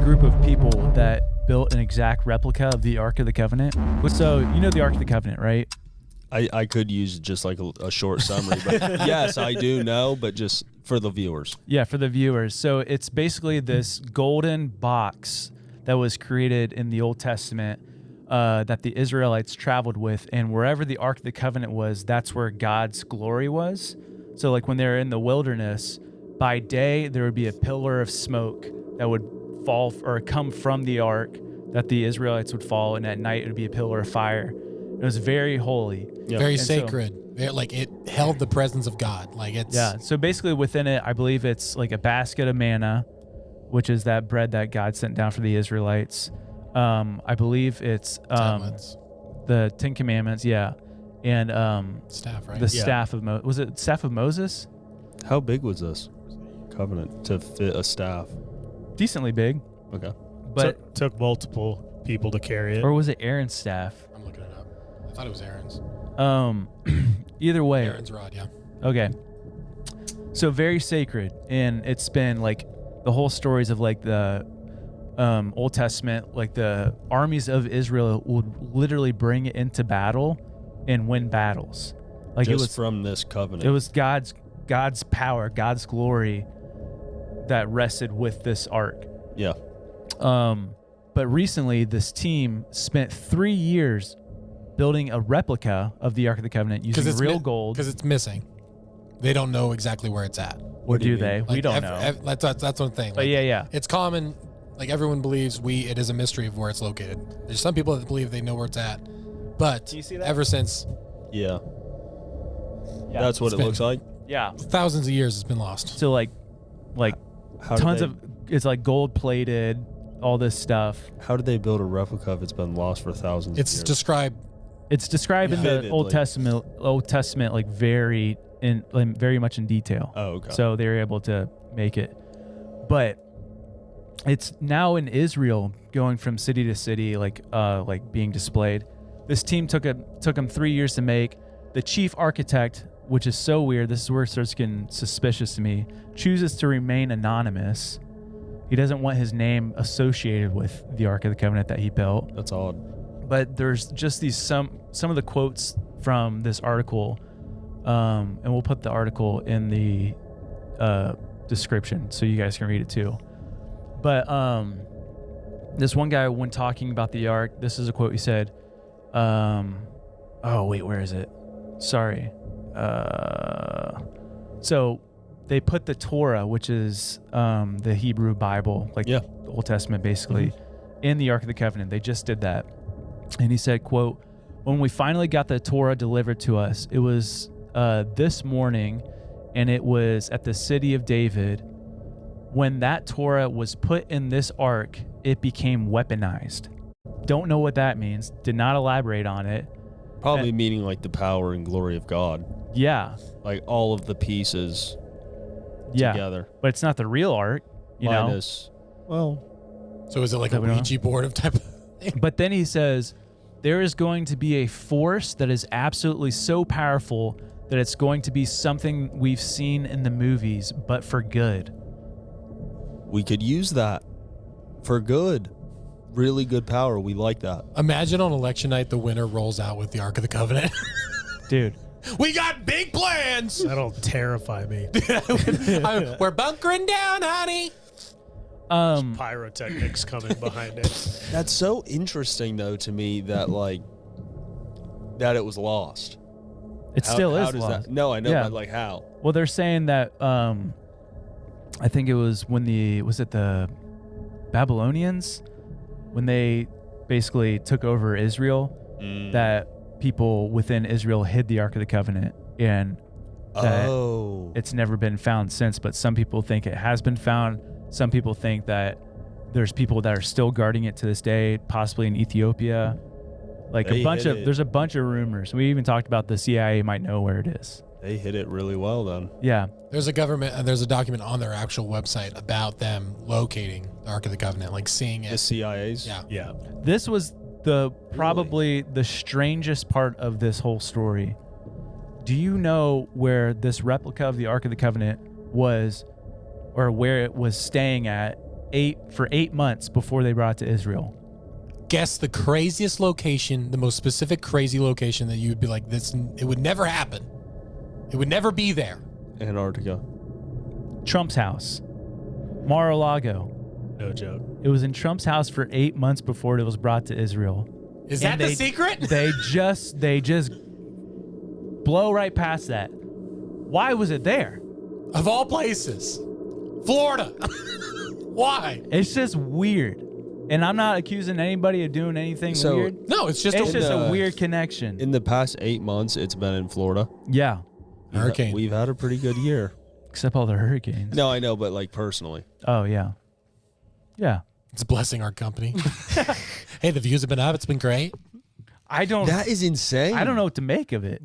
group of people that built an exact replica of the Ark of the Covenant. So you know the Ark of the Covenant, right? I could use just like a short summary, but yes, I do know, but just for the viewers. Yeah, for the viewers. So it's basically this golden box that was created in the Old Testament that the Israelites traveled with, and wherever the Ark of the Covenant was, that's where God's glory was. So like when they were in the wilderness, by day there would be a pillar of smoke that would fall or come from the Ark that the Israelites would follow, and at night it would be a pillar of fire. It was very holy. Yep. Very sacred. Like it held the presence of God. Like it's So basically within it, I believe it's like a basket of manna, which is that bread that God sent down for the Israelites. I believe it's the 10 Commandments, and staff, right? The staff of Moses. Was it staff of Moses? How big was this covenant to fit a staff? Decently big. Okay. But took multiple people to carry it. Or was it Aaron's staff? I'm looking it up. I thought it was Aaron's. Either way. Aaron's rod, yeah. Okay. So very sacred, and it's been like the whole stories of like the Old Testament, like the armies of Israel would literally bring it into battle and win battles. Like just it was from this covenant. It was God's power, God's glory that rested with this ark. Yeah. But recently this team spent 3 years building a replica of the Ark of the Covenant using real gold. Because it's missing. They don't know exactly where it's at. What do they? Like we don't know. That's one thing. But like, yeah. It's common. Like everyone believes it is a mystery of where it's located. There's some people that believe they know where it's at. But you see that? Ever since. Yeah. That's what it looks like. Yeah. Thousands of years it's been lost. So like tons of, it's like gold plated, all this stuff. How did they build a replica if it's been lost for thousands of years? It's described in the Old Testament like very much in detail. Oh, okay. So they were able to make it. But it's now in Israel, going from city to city, like being displayed. This team took them 3 years to make. The chief architect, which is so weird, this is where it starts getting suspicious to me, chooses to remain anonymous. He doesn't want his name associated with the Ark of the Covenant that he built. That's odd. But there's just these some of the quotes from this article, and we'll put the article in the description so you guys can read it too. But this one guy, when talking about the Ark, this is a quote he said. Oh wait, where is it? Sorry. So they put the Torah, which is the Hebrew Bible, the Old Testament basically, in the Ark of the Covenant. They just did that. And he said, quote, "When we finally got the Torah delivered to us, it was this morning, and it was at the city of David. When that Torah was put in this ark, it became weaponized." Don't know what that means. Did not elaborate on it. Probably meaning like the power and glory of God. Yeah. Like all of the pieces together. But it's not the real ark, you know? Well. So is it like a Ouija board of type of thing? But then he says, there is going to be a force that is absolutely so powerful that it's going to be something we've seen in the movies, but for good. We could use that for good. Really good power. We like that. Imagine on election night, the winner rolls out with the Ark of the Covenant. Dude. We got big plans. That'll terrify me. We're bunkering down, honey. Pyrotechnics coming behind it. That's so interesting, though, to me that that it was lost. It still is lost. No, I know, but how? Well, they're saying that I think it was when was it the Babylonians? When they basically took over Israel, that people within Israel hid the Ark of the Covenant, and it's never been found since. But some people think it has been found. Some people think that there's people that are still guarding it to this day, possibly in Ethiopia. There's a bunch of rumors. We even talked about the CIA might know where it is. They hid it really well then. Yeah. There's a document on their actual website about them locating the Ark of the Covenant, like seeing it. The CIA's? Yeah. This was probably the strangest part of this whole story. Do you know where this replica of the Ark of the Covenant was, or where it was staying at for 8 months before they brought it to Israel. Guess the craziest location, the most specific crazy location that you would be like, this. It would never happen. It would never be there. Antarctica. Trump's house. Mar-a-Lago. No joke. It was in Trump's house for 8 months before it was brought to Israel. Is that the secret? They just blow right past that. Why was it there? Of all places, Florida. Why? It's just weird. And I'm not accusing anybody of doing anything weird. No, it's just a weird connection. In the past 8 months, it's been in Florida. Yeah. hurricane. We've had a pretty good year. Except all the hurricanes. No, I know, but like personally. Oh, yeah. Yeah. It's blessing our company. Hey, the views have been up. It's been great. I don't. That is insane. I don't know what to make of it.